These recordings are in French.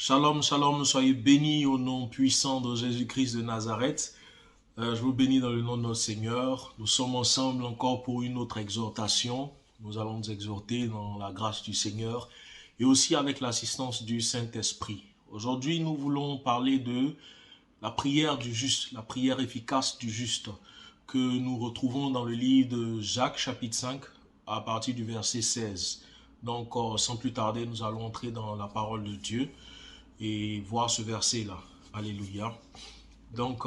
Shalom, shalom, soyez bénis au nom puissant de Jésus-Christ de Nazareth. Je vous bénis dans le nom de notre Seigneur. Nous sommes ensemble encore pour une autre exhortation. Nous allons nous exhorter dans la grâce du Seigneur et aussi avec l'assistance du Saint-Esprit. Aujourd'hui, nous voulons parler de la prière du juste, la prière efficace du juste, que nous retrouvons dans le livre de Jacques, chapitre 5, à partir du verset 16. Donc, sans plus tarder, nous allons entrer dans la parole de Dieu et voir ce verset-là. Alléluia. Donc,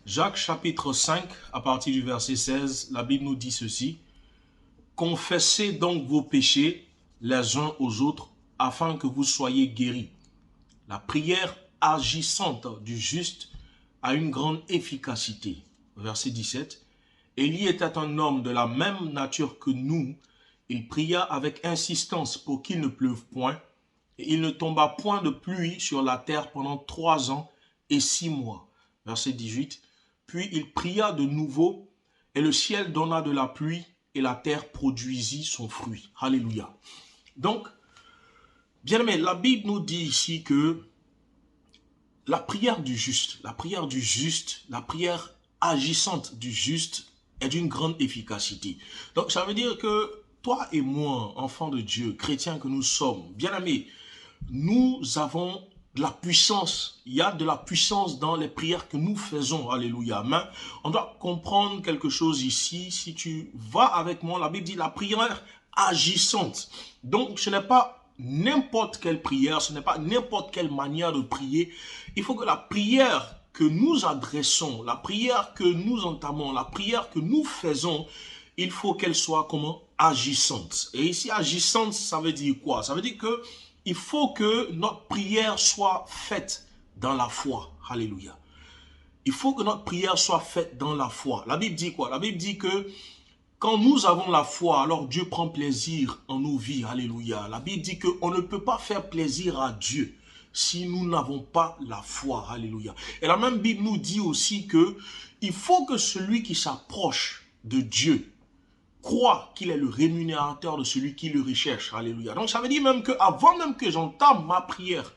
Jacques chapitre 5, à partir du verset 16, la Bible nous dit ceci. « Confessez donc vos péchés les uns aux autres, afin que vous soyez guéris. La prière agissante du juste a une grande efficacité. » Verset 17. « Élie était un homme de la même nature que nous. Il pria avec insistance pour qu'il ne pleuve point. Et il ne tomba point de pluie sur la terre pendant 3 ans et 6 mois. » Verset 18. « Puis il pria de nouveau, et le ciel donna de la pluie, et la terre produisit son fruit. » Alléluia. Donc, bien aimé, la Bible nous dit ici que la prière du juste, la prière agissante du juste est d'une grande efficacité. Donc, ça veut dire que toi et moi, enfants de Dieu, chrétiens que nous sommes, bien aimés, nous avons de la puissance. Il y a de la puissance dans les prières que nous faisons. Alléluia. Mais on doit comprendre quelque chose ici. Si tu vas avec moi, la Bible dit la prière agissante. Donc, ce n'est pas n'importe quelle prière, ce n'est pas n'importe quelle manière de prier. Il faut que la prière que nous adressons, la prière que nous entamons, la prière que nous faisons, il faut qu'elle soit comment? Agissante. Et ici, agissante, ça veut dire quoi? Ça veut dire que il faut que notre prière soit faite dans la foi. Alléluia. Il faut que notre prière soit faite dans la foi. La Bible dit quoi? La Bible dit que quand nous avons la foi, alors Dieu prend plaisir en nos vies. Alléluia. La Bible dit qu'on ne peut pas faire plaisir à Dieu si nous n'avons pas la foi. Alléluia. Et la même Bible nous dit aussi que il faut que celui qui s'approche de Dieu croit qu'il est le rémunérateur de celui qui le recherche. Alléluia. Donc ça veut dire même que avant même que j'entame ma prière,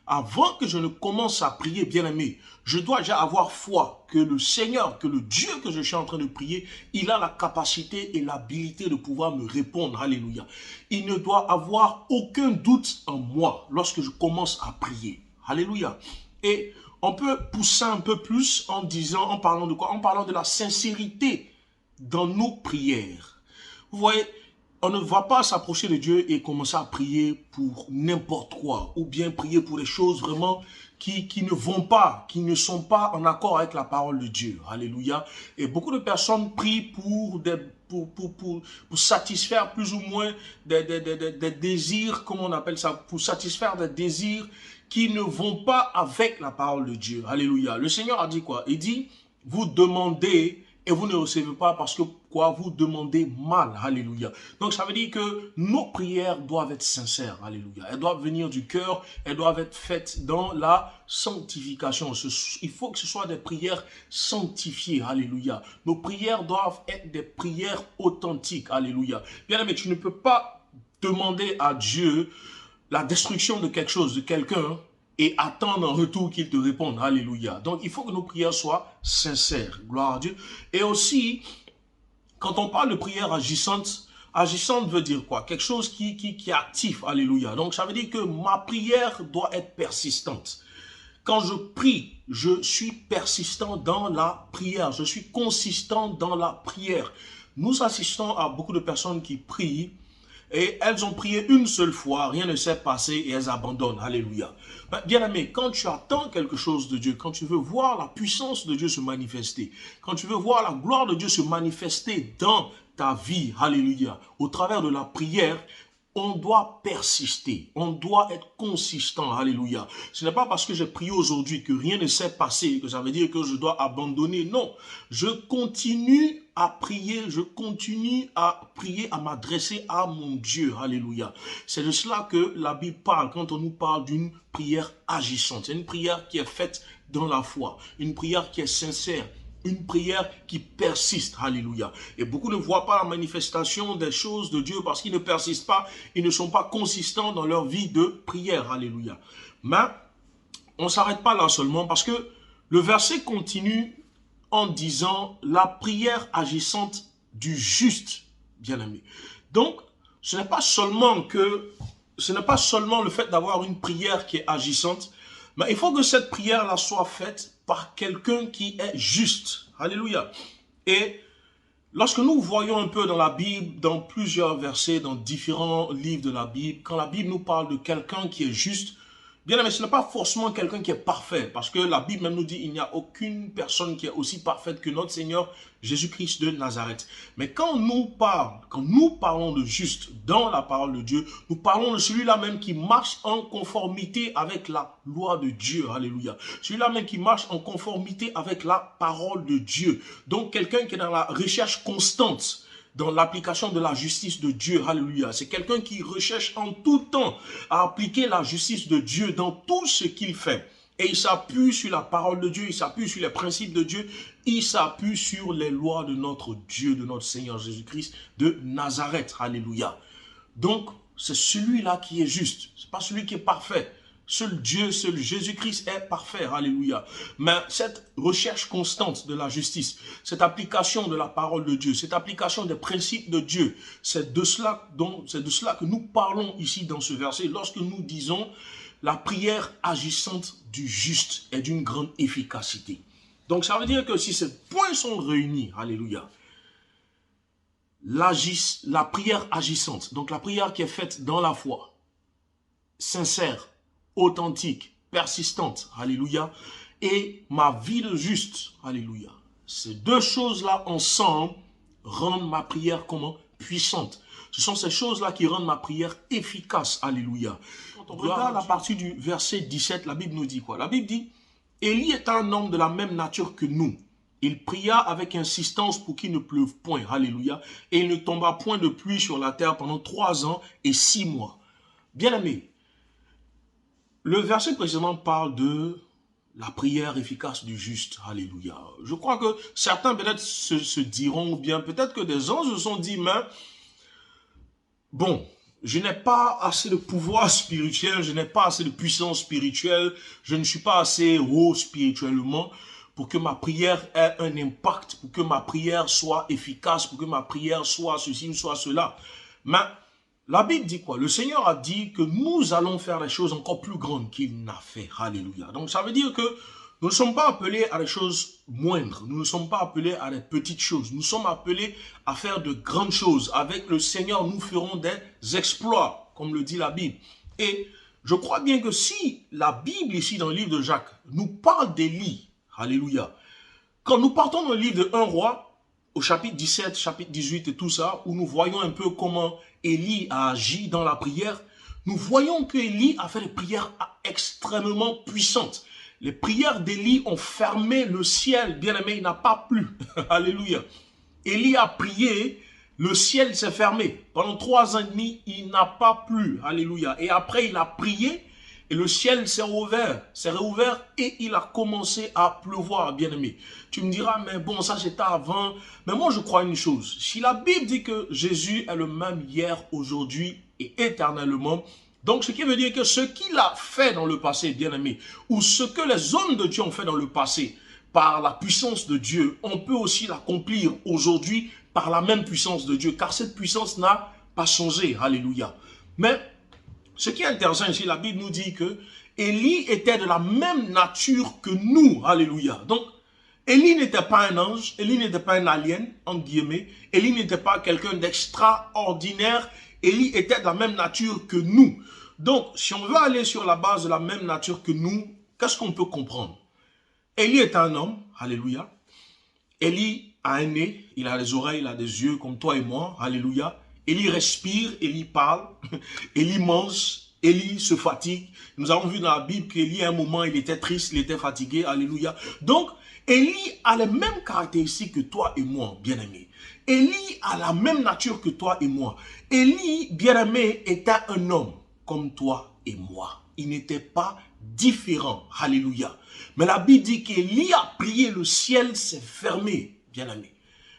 avant que je ne commence à prier, bien-aimé, je dois déjà avoir foi que le Seigneur, que le Dieu que je suis en train de prier, il a la capacité et l'habilité de pouvoir me répondre. Alléluia. Il ne doit avoir aucun doute en moi lorsque je commence à prier. Alléluia. Et on peut pousser un peu plus en disant, en parlant de quoi? En parlant de la sincérité dans nos prières. Vous voyez, on ne va pas s'approcher de Dieu et commencer à prier pour n'importe quoi, ou bien prier pour des choses vraiment qui ne vont pas, qui ne sont pas en accord avec la parole de Dieu. Alléluia. Et beaucoup de personnes prient pour satisfaire plus ou moins des désirs, comment on appelle ça, pour satisfaire des désirs qui ne vont pas avec la parole de Dieu. Alléluia. Le Seigneur a dit quoi? Il dit, vous demandez et vous ne recevez pas parce que quoi? Vous demandez mal. Alléluia. Donc ça veut dire que nos prières doivent être sincères. Alléluia. Elles doivent venir du cœur. Elles doivent être faites dans la sanctification. Il faut que ce soit des prières sanctifiées. Alléluia. Nos prières doivent être des prières authentiques. Alléluia. Bien aimé, tu ne peux pas demander à Dieu la destruction de quelque chose, de quelqu'un, et attendre en retour qu'il te réponde. Alléluia. Donc, il faut que nos prières soient sincères. Gloire à Dieu. Et aussi, quand on parle de prière agissante, agissante veut dire quoi? Quelque chose qui est actif. Alléluia. Donc, ça veut dire que ma prière doit être persistante. Quand je prie, je suis persistant dans la prière. Je suis consistant dans la prière. Nous assistons à beaucoup de personnes qui prient et elles ont prié une seule fois, rien ne s'est passé et elles abandonnent. Alléluia. Bien-aimé, quand tu attends quelque chose de Dieu, quand tu veux voir la puissance de Dieu se manifester, quand tu veux voir la gloire de Dieu se manifester dans ta vie, alléluia, au travers de la prière, on doit persister, on doit être consistant, alléluia. Ce n'est pas parce que j'ai prié aujourd'hui que rien ne s'est passé, que ça veut dire que je dois abandonner. Non, je continue à prier, à m'adresser à mon Dieu, alléluia. C'est de cela que la Bible parle quand on nous parle d'une prière agissante. C'est une prière qui est faite dans la foi, une prière qui est sincère, une prière qui persiste, alléluia. Et beaucoup ne voient pas la manifestation des choses de Dieu parce qu'ils ne persistent pas, ils ne sont pas consistants dans leur vie de prière, alléluia. Mais on ne s'arrête pas là seulement parce que le verset continue en disant la prière agissante du juste, bien-aimé. Donc, ce n'est pas seulement le fait d'avoir une prière qui est agissante, mais il faut que cette prière-là soit faite par quelqu'un qui est juste. Alléluia. Et lorsque nous voyons un peu dans la Bible, dans plusieurs versets, dans différents livres de la Bible, quand la Bible nous parle de quelqu'un qui est juste, bien aimé, ce n'est pas forcément quelqu'un qui est parfait, parce que la Bible même nous dit qu'il n'y a aucune personne qui est aussi parfaite que notre Seigneur Jésus-Christ de Nazareth. Mais quand nous parlons de juste dans la parole de Dieu, nous parlons de celui-là même qui marche en conformité avec la loi de Dieu. Alléluia. Celui-là même qui marche en conformité avec la parole de Dieu. Donc quelqu'un qui est dans la recherche constante dans l'application de la justice de Dieu. Alléluia. C'est quelqu'un qui recherche en tout temps à appliquer la justice de Dieu dans tout ce qu'il fait. Et il s'appuie sur la parole de Dieu, il s'appuie sur les principes de Dieu, il s'appuie sur les lois de notre Dieu, de notre Seigneur Jésus-Christ de Nazareth. Alléluia. Donc, c'est celui-là qui est juste. Ce n'est pas celui qui est parfait. Seul Dieu, seul Jésus-Christ est parfait. Alléluia. Mais cette recherche constante de la justice, cette application de la parole de Dieu, cette application des principes de Dieu, c'est de cela que nous parlons ici dans ce verset lorsque nous disons la prière agissante du juste est d'une grande efficacité. Donc ça veut dire que si ces points sont réunis, alléluia, la prière agissante, donc la prière qui est faite dans la foi, sincère, authentique, persistante, alléluia, et ma vie de juste, alléluia. Ces deux choses-là ensemble rendent ma prière comment? Puissante. Ce sont ces choses-là qui rendent ma prière efficace, alléluia. Quand on regarde à partir du verset 17, la Bible nous dit quoi? La Bible dit, Élie est un homme de la même nature que nous. Il pria avec insistance pour qu'il ne pleuve point, alléluia, et il ne tomba point de pluie sur la terre pendant 3 ans et 6 mois. Bien-aimé, le verset précédent parle de la prière efficace du juste. Alléluia. Je crois que certains peut-être se diront, ou bien peut-être que des gens se sont dit, mais bon, je n'ai pas assez de pouvoir spirituel, je n'ai pas assez de puissance spirituelle, je ne suis pas assez haut spirituellement pour que ma prière ait un impact, pour que ma prière soit efficace, pour que ma prière soit ceci ou soit cela. Mais la Bible dit quoi? Le Seigneur a dit que nous allons faire des choses encore plus grandes qu'il n'a fait. Alléluia. Donc ça veut dire que nous ne sommes pas appelés à des choses moindres. Nous ne sommes pas appelés à des petites choses. Nous sommes appelés à faire de grandes choses. Avec le Seigneur, nous ferons des exploits, comme le dit la Bible. Et je crois bien que si la Bible, ici dans le livre de Jacques, nous parle d'Élie, alléluia, quand nous partons dans le livre de 1 roi, au chapitre 17, chapitre 18 et tout ça, où nous voyons un peu comment Élie a agi dans la prière, nous voyons que Élie a fait des prières extrêmement puissantes. Les prières d'Élie ont fermé le ciel, bien aimé, il n'a pas plu. Alléluia. Élie a prié, le ciel s'est fermé. Pendant 3 ans et demi, il n'a pas plu. Alléluia. Et après, il a prié et le ciel s'est réouvert et il a commencé à pleuvoir, bien-aimé. Tu me diras, mais bon, ça c'était avant. Mais moi, je crois une chose. Si la Bible dit que Jésus est le même hier, aujourd'hui et éternellement, donc ce qui veut dire que ce qu'il a fait dans le passé, bien-aimé, ou ce que les hommes de Dieu ont fait dans le passé, par la puissance de Dieu, on peut aussi l'accomplir aujourd'hui par la même puissance de Dieu, car cette puissance n'a pas changé. Alléluia. Mais ce qui est intéressant ici, la Bible nous dit que Élie était de la même nature que nous. Alléluia. Donc, Élie n'était pas un ange, Élie n'était pas un alien, entre guillemets. Élie n'était pas quelqu'un d'extraordinaire. Élie était de la même nature que nous. Donc, si on veut aller sur la base de la même nature que nous, qu'est-ce qu'on peut comprendre? Élie est un homme, alléluia. Élie a un nez, il a des oreilles, il a des yeux comme toi et moi, alléluia. Élie respire, Élie parle, Élie mange, Élie se fatigue. Nous avons vu dans la Bible qu'Élie, à un moment, il était triste, il était fatigué, alléluia. Donc, Élie a les mêmes caractéristiques que toi et moi, bien-aimé. Élie a la même nature que toi et moi. Élie, bien-aimé, était un homme comme toi et moi. Il n'était pas différent, alléluia. Mais la Bible dit qu'Élie a prié, le ciel s'est fermé, bien-aimé.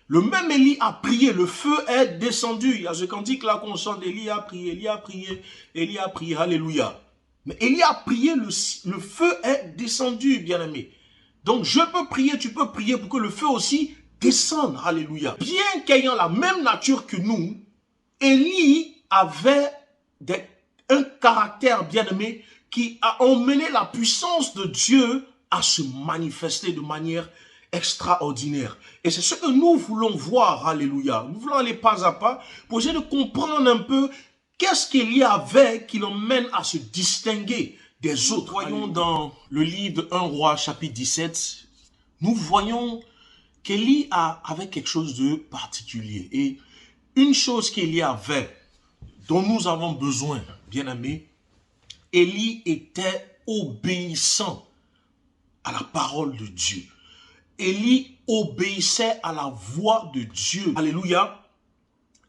Le même Élie a prié, le feu est descendu. Il y a ce cantique là qu'on chante, Élie a prié, Élie a prié, Élie a prié, alléluia. Mais Élie a prié, le feu est descendu, bien-aimé. Donc je peux prier, tu peux prier pour que le feu aussi descende. Alléluia. Bien qu'ayant la même nature que nous, Élie avait un caractère, bien-aimé, qui a emmené la puissance de Dieu à se manifester de manière extraordinaire. Et c'est ce que nous voulons voir, alléluia. Nous voulons aller pas à pas pour essayer de comprendre un peu qu'est-ce qu'il y avait qui l'emmène à se distinguer des autres. Voyons dans le livre de 1 Roi, chapitre 17, nous voyons qu'Élie avait quelque chose de particulier. Et une chose qu'Élie avait, dont nous avons besoin, bien-aimés, Élie était obéissant à la parole de Dieu. Élie obéissait à la voix de Dieu. Alléluia.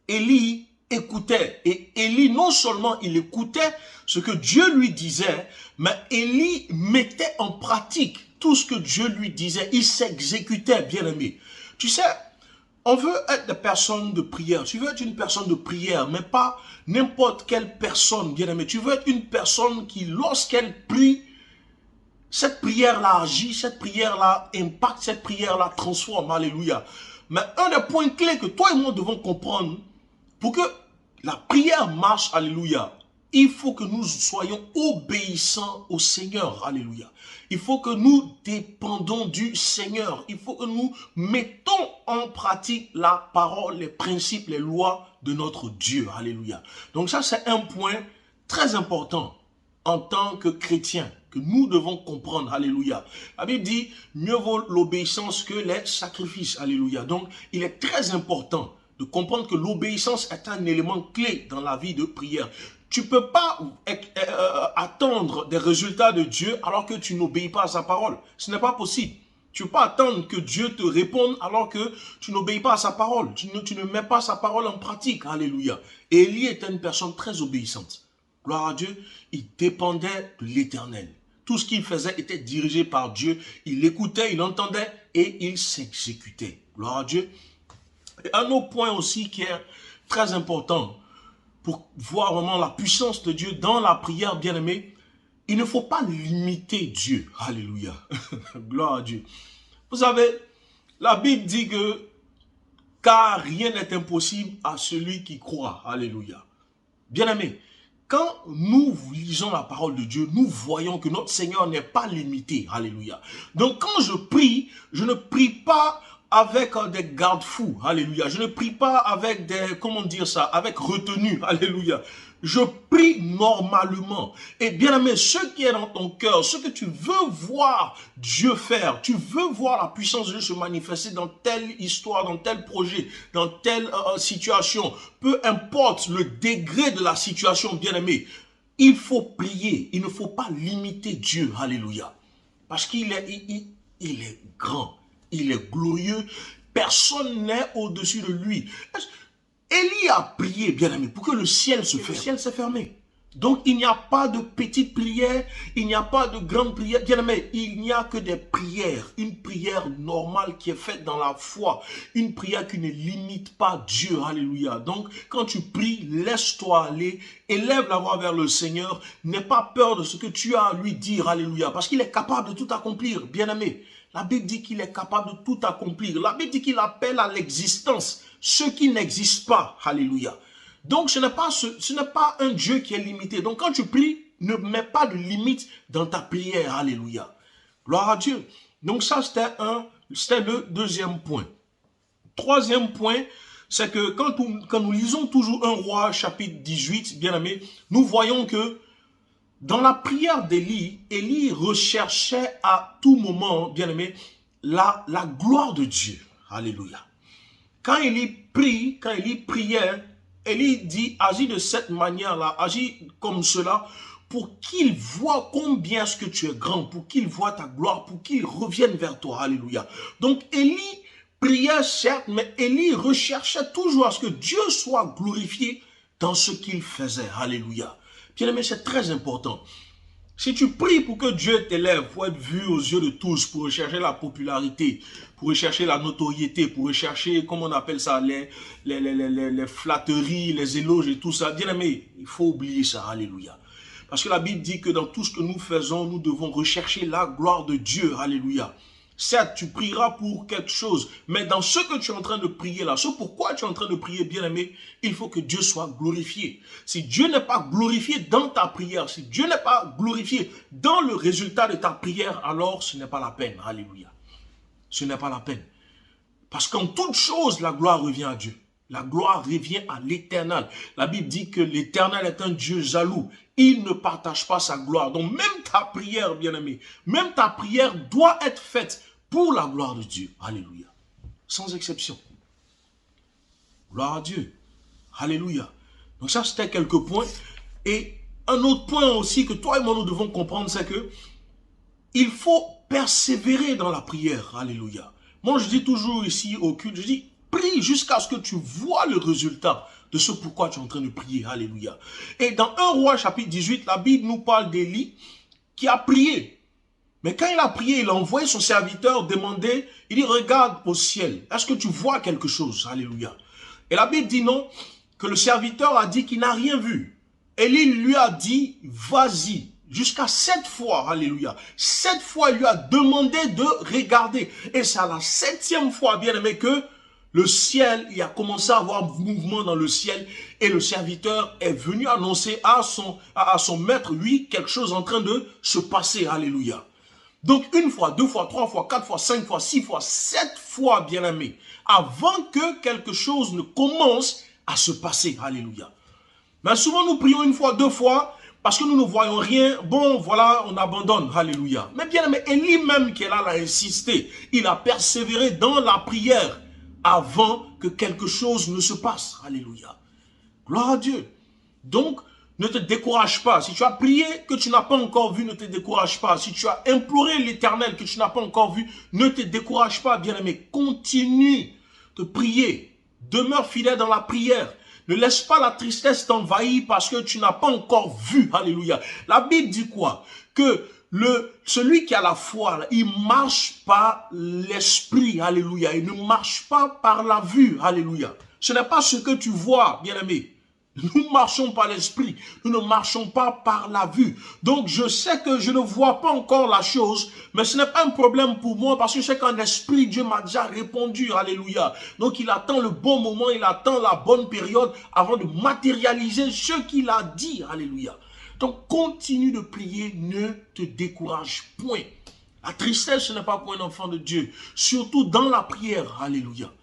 Élie écoutait. Et Élie, non seulement il écoutait ce que Dieu lui disait, mais Élie mettait en pratique tout ce que Dieu lui disait. Il s'exécutait, bien-aimé. Tu sais, on veut être des personnes de prière. Tu veux être une personne de prière, mais pas n'importe quelle personne, bien-aimé. Tu veux être une personne qui, lorsqu'elle prie, cette prière-là agit, cette prière-là impacte, cette prière-là transforme. Alléluia. Mais un des points clés que toi et moi devons comprendre, pour que la prière marche, alléluia, il faut que nous soyons obéissants au Seigneur. Alléluia. Il faut que nous dépendons du Seigneur. Il faut que nous mettons en pratique la parole, les principes, les lois de notre Dieu. Alléluia. Donc ça, c'est un point très important en tant que chrétien que nous devons comprendre. Alléluia. La Bible dit, mieux vaut l'obéissance que les sacrifices. Alléluia. Donc, il est très important de comprendre que l'obéissance est un élément clé dans la vie de prière. Tu ne peux pas attendre des résultats de Dieu alors que tu n'obéis pas à sa parole. Ce n'est pas possible. Tu ne peux pas attendre que Dieu te réponde alors que tu n'obéis pas à sa parole. Tu ne mets pas sa parole en pratique. Alléluia. Et Élie était une personne très obéissante. Gloire à Dieu, il dépendait de l'Éternel. Tout ce qu'il faisait était dirigé par Dieu. Il écoutait, il entendait et il s'exécutait. Gloire à Dieu. Et un autre point aussi qui est très important pour voir vraiment la puissance de Dieu dans la prière, bien-aimé, il ne faut pas limiter Dieu. Alléluia. Gloire à Dieu. Vous savez, la Bible dit que car rien n'est impossible à celui qui croit. Alléluia. Bien-aimé, quand nous lisons la parole de Dieu, nous voyons que notre Seigneur n'est pas limité. Alléluia. Donc quand je prie, je ne prie pas avec des garde-fous. Alléluia. Je ne prie pas avec des, comment dire ça, avec retenue. Alléluia. Je prie normalement. Et bien aimé, ce qui est dans ton cœur, ce que tu veux voir Dieu faire, tu veux voir la puissance de Dieu se manifester dans telle histoire, dans tel projet, dans telle situation, peu importe le degré de la situation, bien aimé, il faut prier. Il ne faut pas limiter Dieu. Alléluia. Parce qu'il est, il est grand, il est glorieux, personne n'est au-dessus de lui. Élie a prié, bien aimé, pour que le ciel se ferme. Le ciel s'est fermé. Donc, il n'y a pas de petite prière, il n'y a pas de grande prière. Bien aimé, il n'y a que des prières. Une prière normale qui est faite dans la foi. Une prière qui ne limite pas Dieu. Alléluia. Donc, quand tu pries, laisse-toi aller. Élève la voix vers le Seigneur. N'aie pas peur de ce que tu as à lui dire. Alléluia. Parce qu'il est capable de tout accomplir. Bien aimé, la Bible dit qu'il est capable de tout accomplir. La Bible dit qu'il appelle à l'existence ce qui n'existe pas. Alléluia. Donc, ce n'est pas un Dieu qui est limité. Donc, quand tu pries, ne mets pas de limite dans ta prière. Alléluia. Gloire à Dieu. Donc, ça, c'était le deuxième point. Troisième point, c'est que quand nous lisons toujours 1 Roi, chapitre 18, bien aimé, nous voyons que dans la prière d'Élie, Élie recherchait à tout moment, bien aimé, la gloire de Dieu. Alléluia. Quand Élie priait, Élie dit, agis de cette manière-là, agis comme cela, pour qu'il voit combien est-ce que tu es grand, pour qu'il voit ta gloire, pour qu'il revienne vers toi. Alléluia. Donc Élie priait certes, mais Élie recherchait toujours à ce que Dieu soit glorifié dans ce qu'il faisait. Alléluia. Bien aimé, c'est très important. Si tu pries pour que Dieu t'élève, pour être vu aux yeux de tous, pour rechercher la popularité, pour rechercher la notoriété, pour rechercher, comment on appelle ça, les flatteries, les éloges et tout ça, bien aimé, il faut oublier ça, alléluia. Parce que la Bible dit que dans tout ce que nous faisons, nous devons rechercher la gloire de Dieu. Alléluia. Certes, tu prieras pour quelque chose, mais dans ce que tu es en train de prier là, ce pourquoi tu es en train de prier, bien-aimé, il faut que Dieu soit glorifié. Si Dieu n'est pas glorifié dans ta prière, si Dieu n'est pas glorifié dans le résultat de ta prière, alors ce n'est pas la peine. Alléluia. Ce n'est pas la peine. Parce qu'en toute chose, la gloire revient à Dieu. La gloire revient à l'Éternel. La Bible dit que l'Éternel est un Dieu jaloux. Il ne partage pas sa gloire. Donc même ta prière, bien-aimé, même ta prière doit être faite pour la gloire de Dieu. Alléluia. Sans exception. Gloire à Dieu. Alléluia. Donc ça, c'était quelques points. Et un autre point aussi que toi et moi, nous devons comprendre, c'est que il faut persévérer dans la prière. Alléluia. Moi, je dis toujours ici au culte, je dis, prie jusqu'à ce que tu vois le résultat de ce pourquoi tu es en train de prier. Alléluia. Et dans 1 Roi chapitre 18, la Bible nous parle d'Élie qui a prié. Mais quand il a prié, il a envoyé son serviteur demander, il dit, regarde au ciel, est-ce que tu vois quelque chose? Alléluia. Et la Bible dit non, que le serviteur a dit qu'il n'a rien vu. Élie lui a dit, vas-y, jusqu'à 7 fois, alléluia. 7 fois, il lui a demandé de regarder. Et c'est à la 7e fois, bien aimé, que le ciel, il a commencé à avoir mouvement dans le ciel. Et le serviteur est venu annoncer à son maître, lui, quelque chose en train de se passer, alléluia. Donc, 1 fois, 2 fois, 3 fois, 4 fois, 5 fois, 6 fois, 7 fois, bien aimé, avant que quelque chose ne commence à se passer. Alléluia. Mais souvent, nous prions 1 fois, 2 fois, parce que nous ne voyons rien. Bon, voilà, on abandonne. Alléluia. Mais bien aimé, Élie même qui est là, a insisté. Il a persévéré dans la prière avant que quelque chose ne se passe. Alléluia. Gloire à Dieu. Donc, ne te décourage pas. Si tu as prié que tu n'as pas encore vu, ne te décourage pas. Si tu as imploré l'Éternel que tu n'as pas encore vu, ne te décourage pas, bien-aimé. Continue de prier. Demeure fidèle dans la prière. Ne laisse pas la tristesse t'envahir parce que tu n'as pas encore vu. Alléluia. La Bible dit quoi? Que celui qui a la foi, il marche par l'esprit. Alléluia. Il ne marche pas par la vue. Alléluia. Ce n'est pas ce que tu vois, bien-aimé. Nous marchons par l'esprit, nous ne marchons pas par la vue. Donc je sais que je ne vois pas encore la chose, mais ce n'est pas un problème pour moi parce que je sais qu'en esprit, Dieu m'a déjà répondu, alléluia. Donc il attend le bon moment, il attend la bonne période avant de matérialiser ce qu'il a dit, alléluia. Donc continue de prier, ne te décourage point. La tristesse, ce n'est pas pour un enfant de Dieu, surtout dans la prière, alléluia.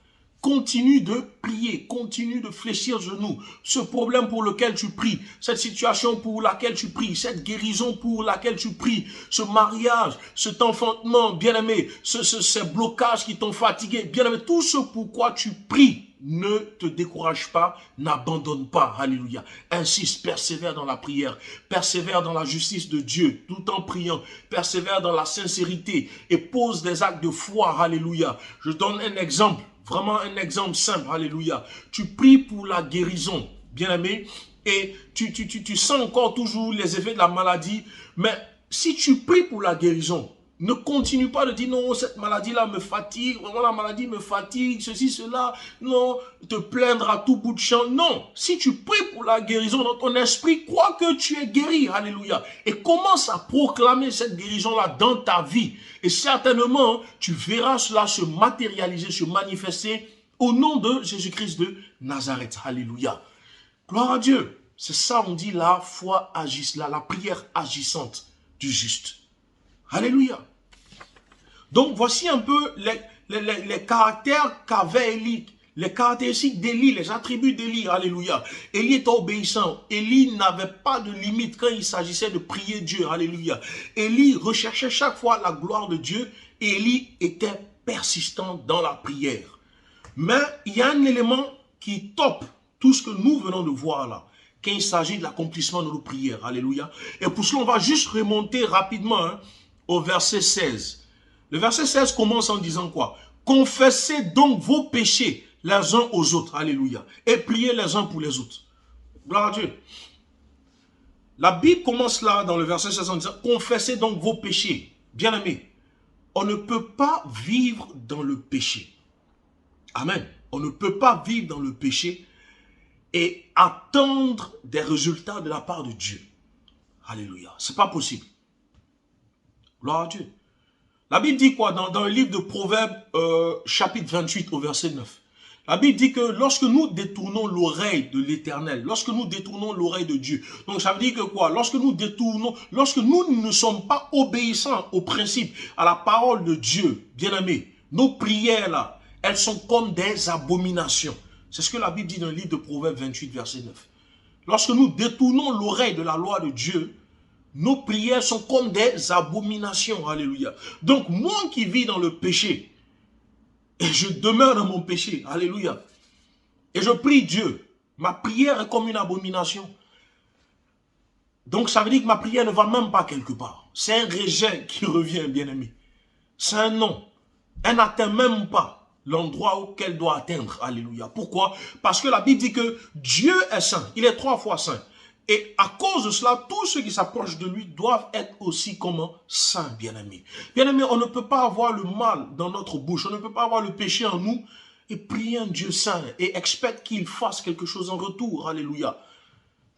Continue de prier, continue de fléchir genoux. Ce problème pour lequel tu pries, cette situation pour laquelle tu pries, cette guérison pour laquelle tu pries, ce mariage, cet enfantement, bien-aimé, ces blocages qui t'ont fatigué, bien-aimé, tout ce pourquoi tu pries, ne te décourage pas, n'abandonne pas, alléluia. Insiste, persévère dans la prière, persévère dans la justice de Dieu, tout en priant, persévère dans la sincérité et pose des actes de foi, alléluia. Je donne un exemple. Vraiment un exemple simple, alléluia. Tu pries pour la guérison, bien-aimé, et tu sens encore toujours les effets de la maladie, mais si tu pries pour la guérison, ne continue pas de dire non, cette maladie-là me fatigue, vraiment la maladie me fatigue, ceci, cela, non, te plaindre à tout bout de champ. Non, si tu pries pour la guérison dans ton esprit, crois que tu es guéri, alléluia, et commence à proclamer cette guérison-là dans ta vie. Et certainement, tu verras cela se matérialiser, se manifester au nom de Jésus-Christ de Nazareth, alléluia. Gloire à Dieu. C'est ça, on dit la foi agisse, la prière agissante du juste. Alléluia. Donc, voici un peu les caractères qu'avait Élie, les caractéristiques d'Élie, les attributs d'Élie. Alléluia. Élie était obéissant. Élie n'avait pas de limite quand il s'agissait de prier Dieu. Alléluia. Élie recherchait chaque fois la gloire de Dieu et Élie était persistant dans la prière. Mais il y a un élément qui top tout ce que nous venons de voir là, quand il s'agit de l'accomplissement de nos prières. Alléluia. Et pour cela, on va juste remonter rapidement au verset 16. Le verset 16 commence en disant quoi? Confessez donc vos péchés les uns aux autres. Alléluia. Et priez les uns pour les autres. Gloire à Dieu. La Bible commence là dans le verset 16 en disant confessez donc vos péchés. Bien-aimés, on ne peut pas vivre dans le péché. Amen. On ne peut pas vivre dans le péché et attendre des résultats de la part de Dieu. Alléluia. C'est pas possible. Gloire à Dieu. La Bible dit quoi dans le livre de Proverbes, chapitre 28 au verset 9. La Bible dit que lorsque nous détournons l'oreille de l'Éternel, lorsque nous détournons l'oreille de Dieu, donc ça veut dire que quoi? Lorsque nous ne sommes pas obéissants aux principes, à la parole de Dieu, bien-aimés, nos prières là, elles sont comme des abominations. C'est ce que la Bible dit dans le livre de Proverbes 28, verset 9. Lorsque nous détournons l'oreille de la loi de Dieu, nos prières sont comme des abominations. Alléluia. Donc moi qui vis dans le péché, et je demeure dans mon péché, alléluia, et je prie Dieu, ma prière est comme une abomination. Donc ça veut dire que ma prière ne va même pas quelque part. C'est un rejet qui revient, bien-aimé. C'est un non. Elle n'atteint même pas l'endroit auquel doit atteindre. Alléluia. Pourquoi? Parce que la Bible dit que Dieu est saint. Il est 3 fois saint. Et à cause de cela, tous ceux qui s'approchent de lui doivent être aussi comment? Saints, bien-aimés. Bien-aimés, on ne peut pas avoir le mal dans notre bouche. On ne peut pas avoir le péché en nous et prier un Dieu saint et expecter qu'il fasse quelque chose en retour. Alléluia.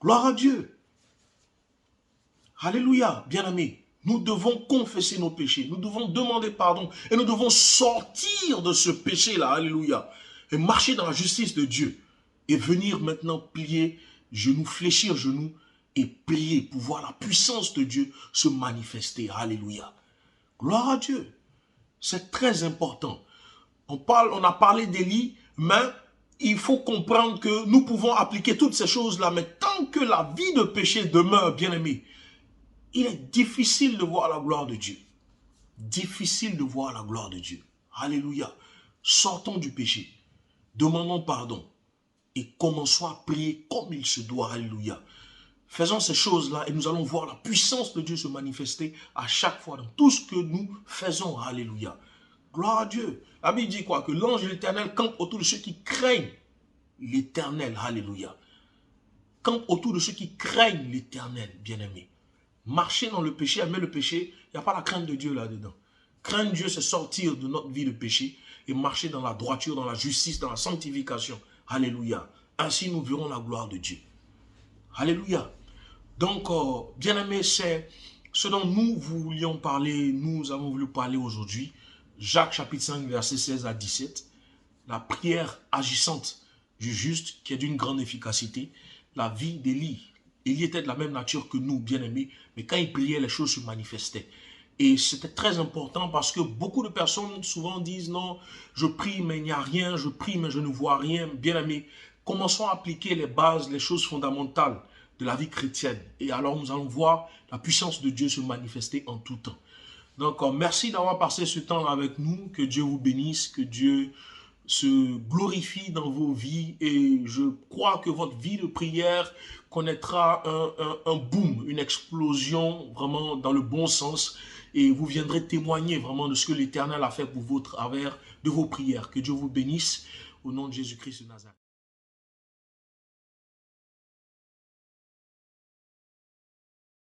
Gloire à Dieu. Alléluia, bien-aimés. Nous devons confesser nos péchés. Nous devons demander pardon. Et nous devons sortir de ce péché-là. Alléluia. Et marcher dans la justice de Dieu. Et venir maintenant plier genoux, fléchir genoux et prier pour voir la puissance de Dieu se manifester. Alléluia. Gloire à Dieu. C'est très important. On a parlé d'Élie, mais il faut comprendre que nous pouvons appliquer toutes ces choses-là, mais tant que la vie de péché demeure, bien-aimé, il est difficile de voir la gloire de Dieu. Difficile de voir la gloire de Dieu. Alléluia. Sortons du péché. Demandons pardon. Et commençons à prier comme il se doit. Alléluia. Faisons ces choses-là et nous allons voir la puissance de Dieu se manifester à chaque fois dans tout ce que nous faisons. Alléluia. Gloire à Dieu. La Bible dit quoi? Que l'ange de l'Éternel campe autour de ceux qui craignent l'Éternel. Alléluia. Campe autour de ceux qui craignent l'Éternel, bien-aimés. Marcher dans le péché, aimer le péché, il n'y a pas la crainte de Dieu là-dedans. Craindre Dieu, c'est sortir de notre vie de péché et marcher dans la droiture, dans la justice, dans la sanctification. Alléluia. Ainsi, nous verrons la gloire de Dieu. Alléluia. Donc, bien-aimés, c'est ce dont nous voulions parler, nous avons voulu parler aujourd'hui. Jacques chapitre 5, verset 16 à 17. La prière agissante du juste, qui est d'une grande efficacité. La vie d'Élie. Élie était de la même nature que nous, bien-aimés, mais quand il priait, les choses se manifestaient. Et c'était très important parce que beaucoup de personnes souvent disent non, je prie mais il n'y a rien, je prie mais je ne vois rien. Bien-aimés, commençons à appliquer les bases, les choses fondamentales de la vie chrétienne. Et alors nous allons voir la puissance de Dieu se manifester en tout temps. Donc merci d'avoir passé ce temps avec nous, que Dieu vous bénisse, que Dieu se glorifie dans vos vies et je crois que votre vie de prière connaîtra un boom, une explosion vraiment dans le bon sens et vous viendrez témoigner vraiment de ce que l'Éternel a fait pour vous au travers de vos prières. Que Dieu vous bénisse au nom de Jésus-Christ de Nazareth.